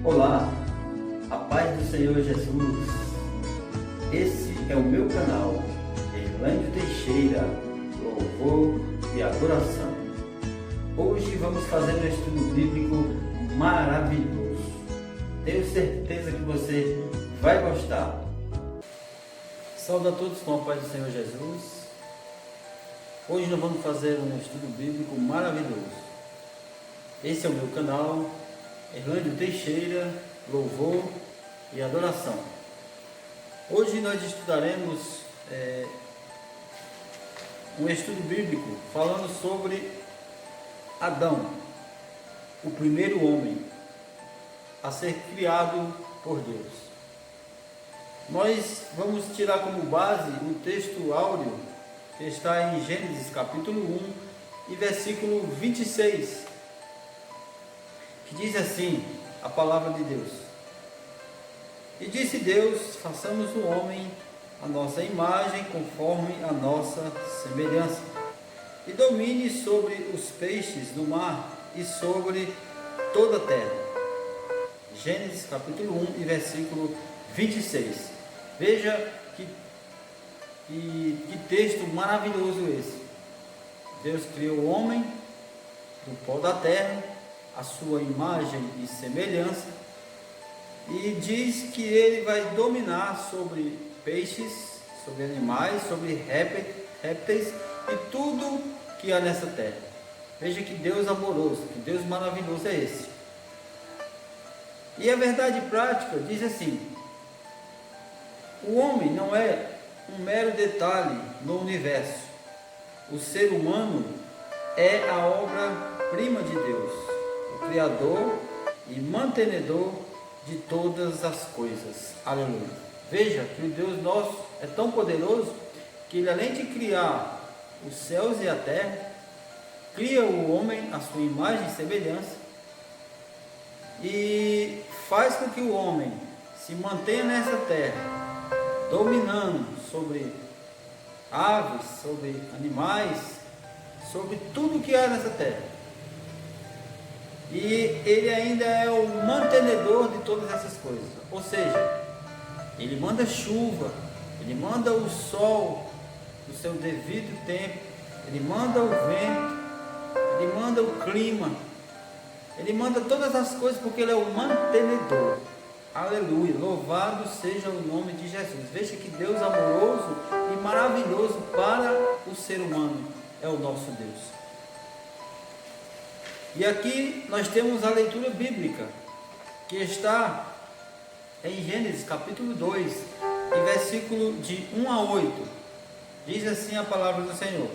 Olá, a paz do Senhor Jesus. Esse é o meu canal, Erlândio Teixeira, louvor e adoração. Hoje vamos fazer um estudo bíblico maravilhoso. Tenho certeza que você vai gostar. Saúde a todos com a paz do Senhor Jesus. Hoje nós vamos fazer um estudo bíblico maravilhoso. Esse é o meu canal, Erlândio Teixeira, louvor e adoração. Hoje nós estudaremos um estudo bíblico falando sobre Adão, o primeiro homem a ser criado por Deus. Nós vamos tirar como base um texto áureo que está em Gênesis capítulo 1 e versículo 26, que diz assim a palavra de Deus: E disse Deus, façamos o homem a nossa imagem, conforme a nossa semelhança, e domine sobre os peixes do mar e sobre toda a terra. Gênesis capítulo 1 e versículo 26. Veja que texto maravilhoso esse. Deus criou o homem do pó da terra, a sua imagem e semelhança, e diz que ele vai dominar sobre peixes, sobre animais, sobre répteis e tudo que há nessa terra. Veja que Deus amoroso, que Deus maravilhoso é esse. E a verdade prática diz assim: o homem não é um mero detalhe no universo. O ser humano é a obra-prima de Deus, o Criador e mantenedor de todas as coisas. Aleluia. Veja que o Deus nosso é tão poderoso que ele, além de criar os céus e a terra, cria o homem à sua imagem e semelhança e faz com que o homem se mantenha nessa terra, dominando sobre aves, sobre animais, sobre tudo que há nessa terra. E ele ainda é o mantenedor de todas essas coisas. Ou seja, ele manda chuva, ele manda o sol no seu devido tempo, ele manda o vento, ele manda o clima, ele manda todas as coisas, porque ele é o mantenedor. Aleluia, louvado seja o nome de Jesus. Veja que Deus amoroso e maravilhoso para o ser humano é o nosso Deus. E aqui nós temos a leitura bíblica, que está em Gênesis capítulo 2, e versículo de 1 a 8. Diz assim a palavra do Senhor: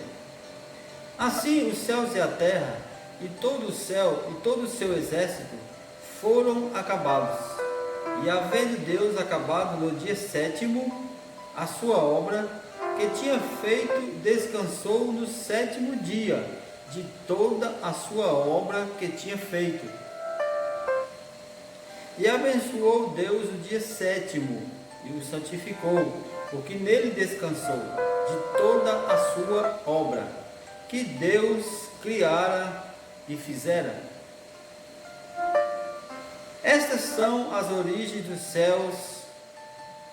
Assim os céus e a terra, e todo o céu e todo o seu exército foram acabados. E havendo Deus acabado no dia sétimo a sua obra que tinha feito, descansou no sétimo dia de toda a sua obra que tinha feito. E abençoou Deus o dia sétimo e o santificou, porque nele descansou de toda a sua obra que Deus criara e fizera. Estas são as origens dos céus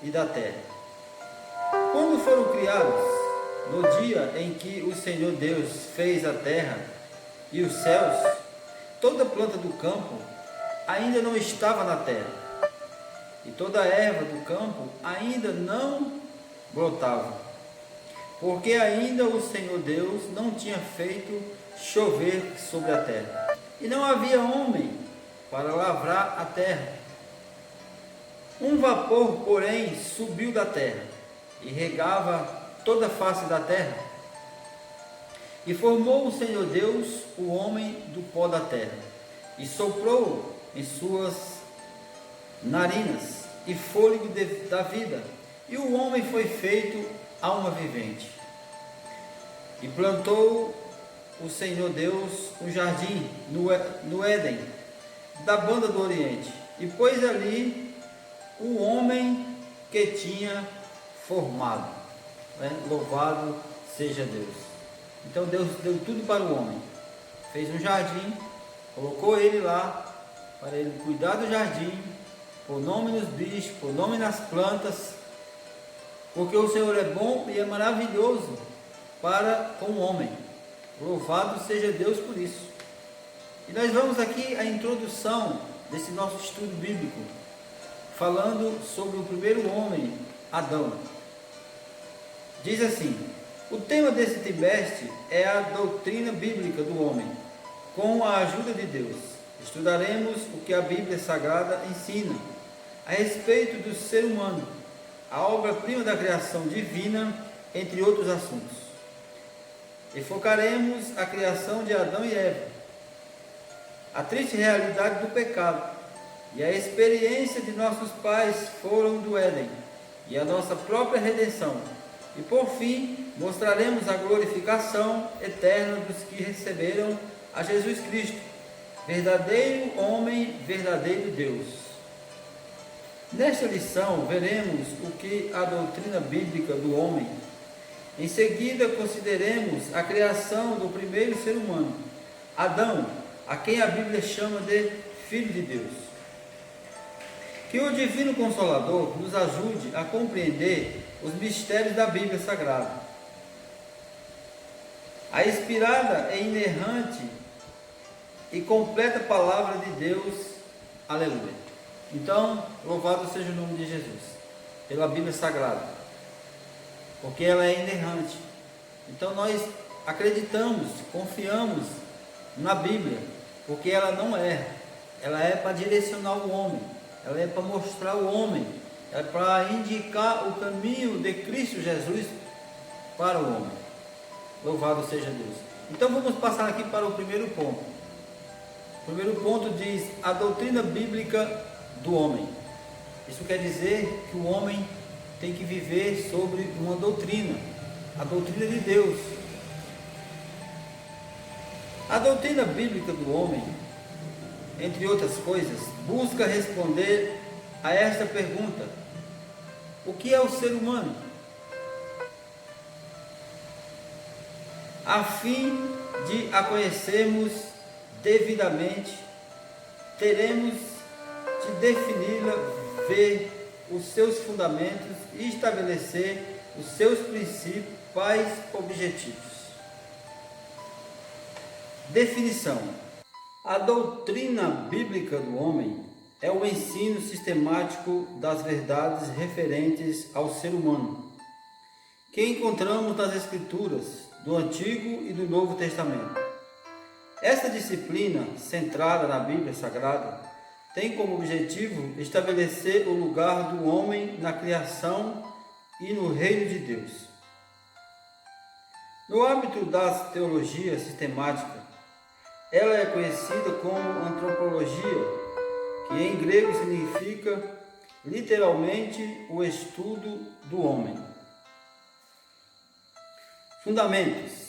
e da terra. Quando foram criados, no dia em que o Senhor Deus fez a terra e os céus, toda planta do campo ainda não estava na terra, e toda a erva do campo ainda não brotava, porque ainda o Senhor Deus não tinha feito chover sobre a terra, e não havia homem para lavrar a terra. Um vapor, porém, subiu da terra e regava toda a face da terra. E formou o Senhor Deus o homem do pó da terra, e soprou em suas narinas e fôlego da vida, e o homem foi feito alma vivente. E plantou o Senhor Deus um jardim no Éden, da banda do Oriente, e pôs ali o homem que tinha formado. Louvado seja Deus. Então Deus deu tudo para o homem, fez um jardim, colocou ele lá para ele cuidar do jardim, pôr nome nos bichos, pôr nome nas plantas, porque o Senhor é bom e é maravilhoso para com o homem. Louvado seja Deus por isso. E nós vamos aqui a introdução desse nosso estudo bíblico, falando sobre o primeiro homem, Adão. Diz assim: o tema desse trimestre é a doutrina bíblica do homem. Com a ajuda de Deus, estudaremos o que a Bíblia Sagrada ensina a respeito do ser humano, a obra-prima da criação divina, entre outros assuntos. E focaremos a criação de Adão e Eva, a triste realidade do pecado e a experiência de nossos pais foram do Éden e a nossa própria redenção. E por fim, mostraremos a glorificação eterna dos que receberam a Jesus Cristo, verdadeiro homem, verdadeiro Deus. Nesta lição, veremos o que a doutrina bíblica do homem. Em seguida, consideremos a criação do primeiro ser humano, Adão, a quem a Bíblia chama de Filho de Deus. Que o Divino Consolador nos ajude a compreender os mistérios da Bíblia Sagrada. A inspirada e inerrante e completa palavra de Deus. Aleluia. Então, louvado seja o nome de Jesus, pela Bíblia Sagrada, porque ela é inerrante. Então nós acreditamos, confiamos na Bíblia, porque ela não erra. Ela é para direcionar o homem, ela é para mostrar o homem, é para indicar o caminho de Cristo Jesus para o homem. Louvado seja Deus. Então vamos passar aqui para o primeiro ponto. O primeiro ponto diz a doutrina bíblica do homem. Isso quer dizer que o homem tem que viver sobre uma doutrina, a doutrina de Deus. A doutrina bíblica do homem, entre outras coisas, busca responder a esta pergunta: o que é o ser humano? A fim de a conhecermos devidamente, teremos de defini-la, ver os seus fundamentos e estabelecer os seus principais objetivos. Definição: a doutrina bíblica do homem é o ensino sistemático das verdades referentes ao ser humano, que encontramos nas Escrituras do Antigo e do Novo Testamento. Esta disciplina, centrada na Bíblia Sagrada, tem como objetivo estabelecer o lugar do homem na criação e no reino de Deus. No âmbito da teologia sistemática, ela é conhecida como antropologia, que em grego significa literalmente o estudo do homem. Fundamentos.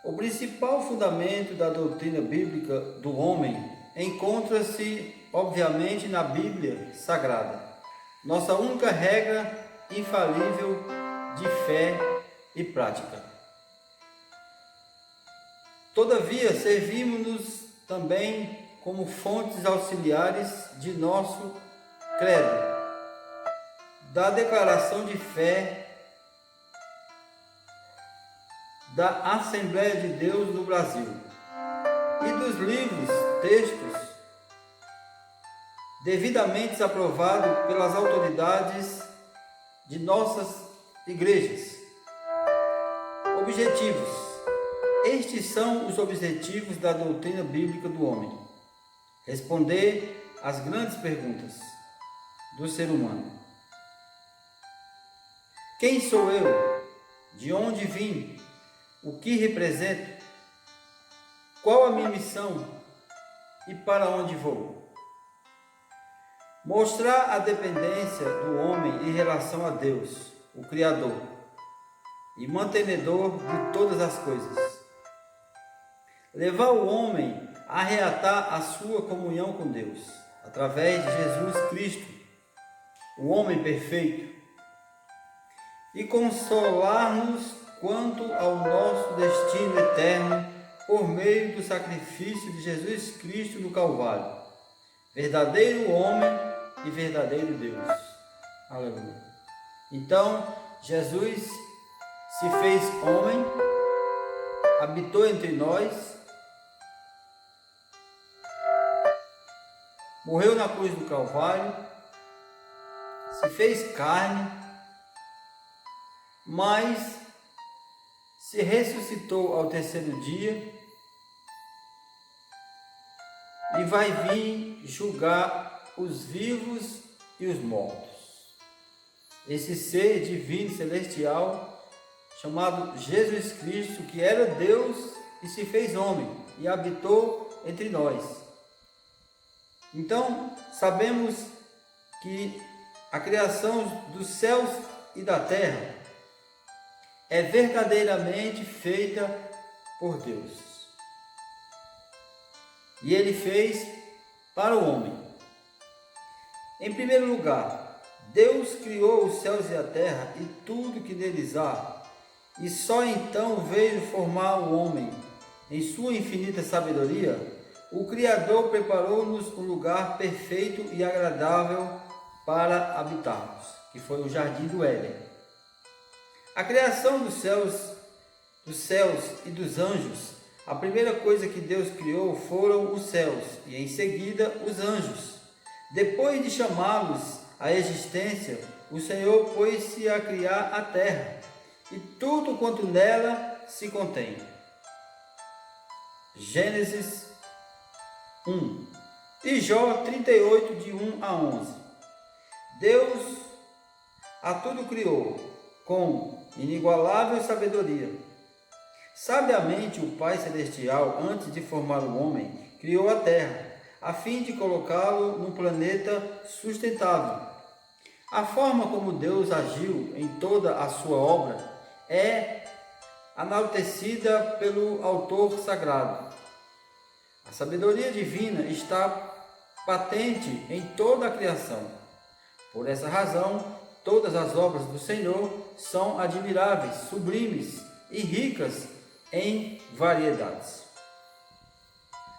O principal fundamento da doutrina bíblica do homem encontra-se, obviamente, na Bíblia Sagrada, nossa única regra infalível de fé e prática. Todavia, servimos-nos também como fontes auxiliares de nosso credo, da declaração de fé da Assembleia de Deus no Brasil e dos livros, textos devidamente aprovados pelas autoridades de nossas igrejas. Objetivos. Estes são os objetivos da doutrina bíblica do homem: responder às grandes perguntas do ser humano. Quem sou eu? De onde vim? O que represento? Qual a minha missão? E para onde vou? Mostrar a dependência do homem em relação a Deus, o Criador e mantenedor de todas as coisas. Levar o homem a reatar a sua comunhão com Deus, através de Jesus Cristo, o homem perfeito, e consolar-nos quanto ao nosso destino eterno por meio do sacrifício de Jesus Cristo no Calvário, verdadeiro homem e verdadeiro Deus. Aleluia. Então, Jesus se fez homem, habitou entre nós, morreu na cruz do Calvário, se fez carne, mas se ressuscitou ao terceiro dia e vai vir julgar os vivos e os mortos. Esse ser divino celestial chamado Jesus Cristo, que era Deus e se fez homem e habitou entre nós. Então, sabemos que a criação dos céus e da terra é verdadeiramente feita por Deus. E Ele fez para o homem. Em primeiro lugar, Deus criou os céus e a terra e tudo que neles há, e só então veio formar o homem. Em sua infinita sabedoria, o Criador preparou-nos um lugar perfeito e agradável para habitarmos, que foi o Jardim do Éden. A criação dos céus e dos anjos, a primeira coisa que Deus criou foram os céus e em seguida os anjos. Depois de chamá-los à existência, o Senhor pôs-se a criar a terra e tudo quanto nela se contém. Gênesis 1 e Jó 38, de 1 a 11. Deus a tudo criou com inigualável sabedoria. Sabiamente o Pai Celestial, antes de formar o homem, criou a terra, a fim de colocá-lo num planeta sustentável. A forma como Deus agiu em toda a sua obra é enaltecida pelo autor sagrado. A sabedoria divina está patente em toda a criação. Por essa razão, todas as obras do Senhor são admiráveis, sublimes e ricas em variedades.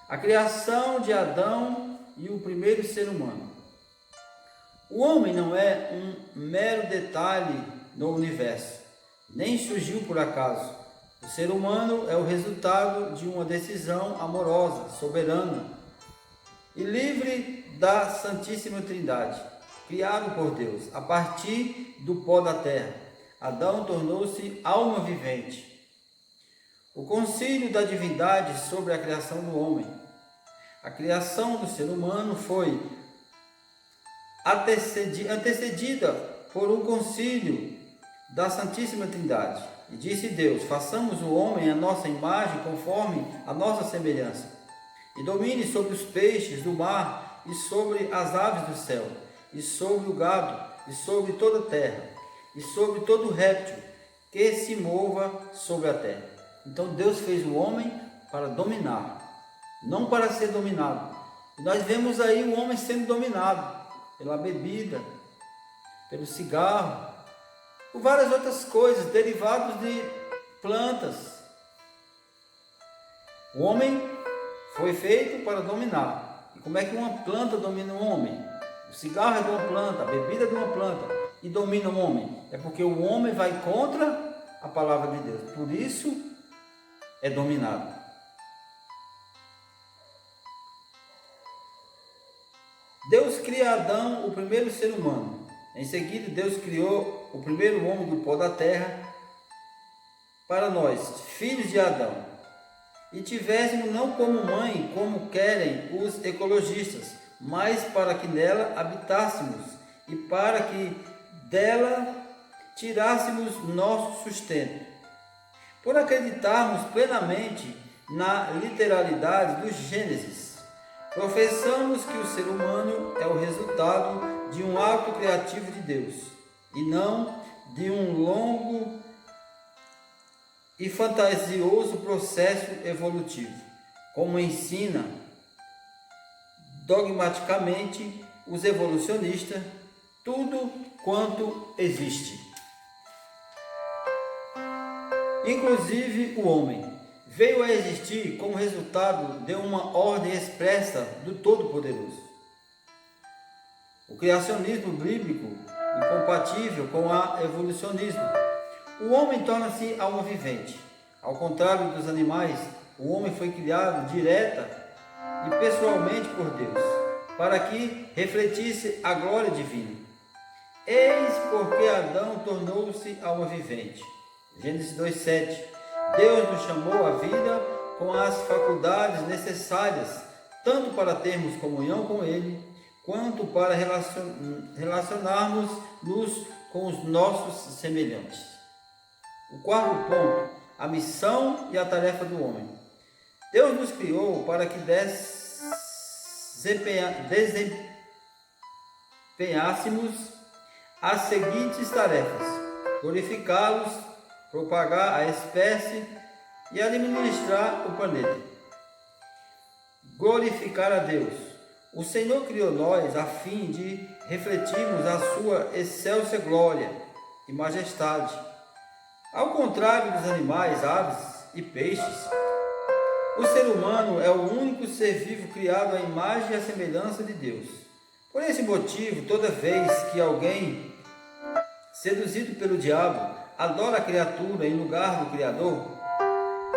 A criação de Adão e o primeiro ser humano. O homem não é um mero detalhe no universo, nem surgiu por acaso. O ser humano é o resultado de uma decisão amorosa, soberana e livre da Santíssima Trindade, criado por Deus. A partir do pó da terra, Adão tornou-se alma vivente. O concílio da divindade sobre a criação do homem. A criação do ser humano foi antecedida por um concílio da Santíssima Trindade. E disse Deus: façamos o homem à nossa imagem, conforme a nossa semelhança, e domine sobre os peixes do mar, e sobre as aves do céu, e sobre o gado, e sobre toda a terra, e sobre todo réptil que se mova sobre a terra. Então Deus fez o homem para dominar, não para ser dominado. E nós vemos aí o homem sendo dominado pela bebida, pelo cigarro, por várias outras coisas, derivados de plantas. O homem foi feito para dominar. E como é que uma planta domina um homem? O cigarro é de uma planta, a bebida é de uma planta, e domina o homem. É porque o homem vai contra a palavra de Deus. Por isso é dominado. Deus cria Adão, o primeiro ser humano. Em seguida, Deus criou o primeiro homem do pó da terra para nós, filhos de Adão, e tivéssemos não como mãe, como querem os ecologistas, mas para que nela habitássemos e para que dela tirássemos nosso sustento. Por acreditarmos plenamente na literalidade do Gênesis, professamos que o ser humano é o resultado de um ato criativo de Deus, e não de um longo e fantasioso processo evolutivo, como ensina dogmaticamente os evolucionistas, tudo quanto existe. Inclusive o homem veio a existir como resultado de uma ordem expressa do Todo-Poderoso. criacionismo bíblico incompatível com o evolucionismo. O homem torna-se alma vivente. Ao contrário dos animais, o homem foi criado direta e pessoalmente por Deus, para que refletisse a glória divina. Eis porque Adão tornou-se alma vivente. Gênesis 2:7. Deus nos chamou à vida com as faculdades necessárias, tanto para termos comunhão com Ele, quanto para relacionarmos-nos com os nossos semelhantes. O quarto ponto, a missão e a tarefa do homem. Deus nos criou para que desempenhássemos as seguintes tarefas: glorificá-los, propagar a espécie e administrar o planeta. Glorificar a Deus. O Senhor criou nós a fim de refletirmos a sua excelsa glória e majestade. Ao contrário dos animais, aves e peixes, o ser humano é o único ser vivo criado à imagem e à semelhança de Deus. Por esse motivo, toda vez que alguém, seduzido pelo diabo, adora a criatura em lugar do Criador,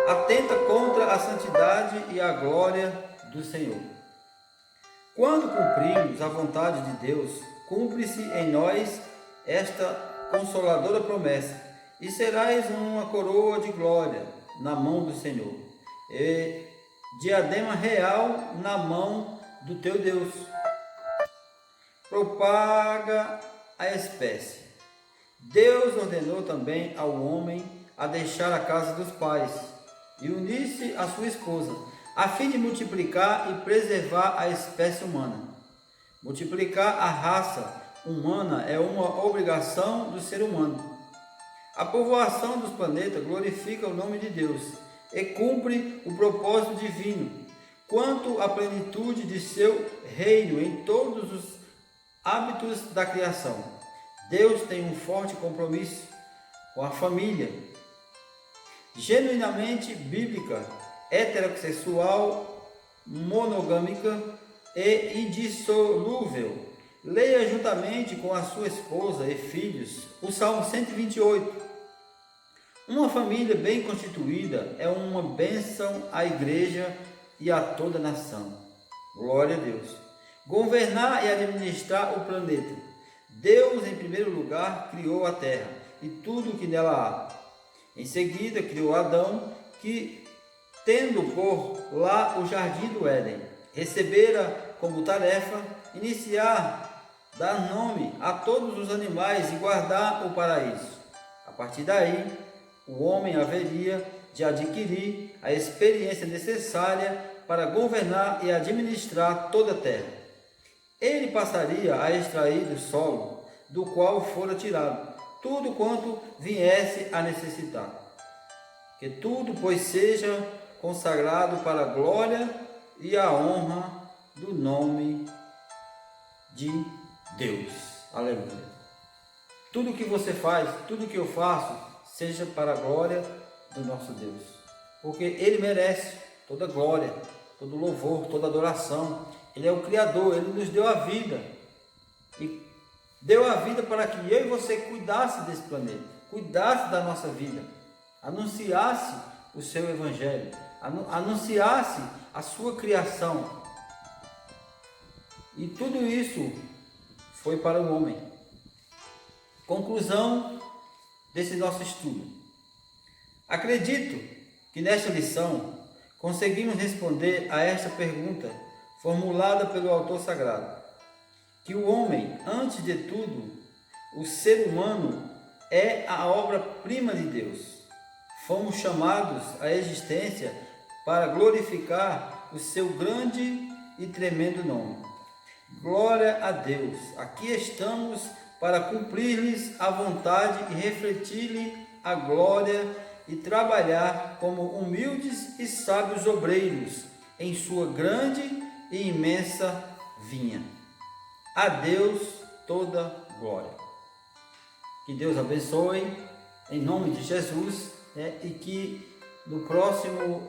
atenta contra a santidade e a glória do Senhor. Quando cumprimos a vontade de Deus, cumpre-se em nós esta consoladora promessa: e serás uma coroa de glória na mão do Senhor, e diadema real na mão do teu Deus. Propaga a espécie. Deus ordenou também ao homem a deixar a casa dos pais e unir-se à sua esposa, a fim de multiplicar e preservar a espécie humana. Multiplicar a raça humana é uma obrigação do ser humano. A povoação dos planetas glorifica o nome de Deus e cumpre o propósito divino quanto à plenitude de seu reino em todos os hábitos da criação. Deus tem um forte compromisso com a família, genuinamente bíblica, heterossexual, monogâmica e indissolúvel. Leia juntamente com a sua esposa e filhos o Salmo 128. Uma família bem constituída é uma bênção à igreja e a toda a nação. Glória a Deus. Governar e administrar o planeta. Deus, em primeiro lugar, criou a terra e tudo o que nela há. Em seguida, criou Adão, que, tendo por lá o jardim do Éden, recebera como tarefa iniciar, dar nome a todos os animais e guardar o paraíso. A partir daí, o homem haveria de adquirir a experiência necessária para governar e administrar toda a terra. Ele passaria a extrair do solo, do qual fora tirado, tudo quanto viesse a necessitar. Que tudo, pois, seja consagrado para a glória e a honra do nome de Deus. Aleluia. Tudo que você faz, tudo que eu faço, seja para a glória do nosso Deus. Porque Ele merece toda glória, todo louvor, toda adoração. Ele é o Criador, Ele nos deu a vida. E deu a vida para que eu e você cuidasse desse planeta, cuidasse da nossa vida, anunciasse o seu Evangelho, anunciasse a sua criação. E tudo isso foi para o homem. Conclusão desse nosso estudo. Acredito que nesta lição conseguimos responder a esta pergunta formulada pelo autor sagrado: que o homem, antes de tudo, o ser humano, é a obra-prima de Deus. Fomos chamados à existência para glorificar o seu grande e tremendo nome. Glória a Deus! Aqui estamos para cumprir-lhes a vontade e refletir-lhe a glória e trabalhar como humildes e sábios obreiros em sua grande e imensa vinha. A Deus toda glória. Que Deus abençoe, em nome de Jesus, e que no próximo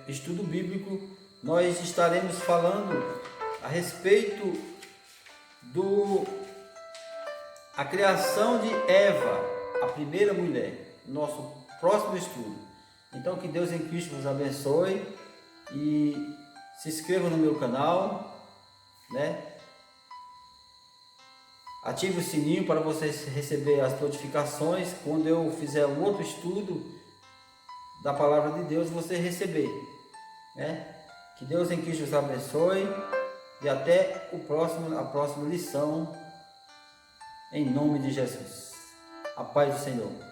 estudo bíblico nós estaremos falando a respeito a criação de Eva, a primeira mulher, nosso próximo estudo. Então, que Deus em Cristo vos abençoe e se inscreva no meu canal, né? Ative o sininho para vocês receber as notificações quando eu fizer um outro estudo da palavra de Deus, você receber, né? Que Deus em Cristo vos abençoe e até a próxima lição, em nome de Jesus. A paz do Senhor.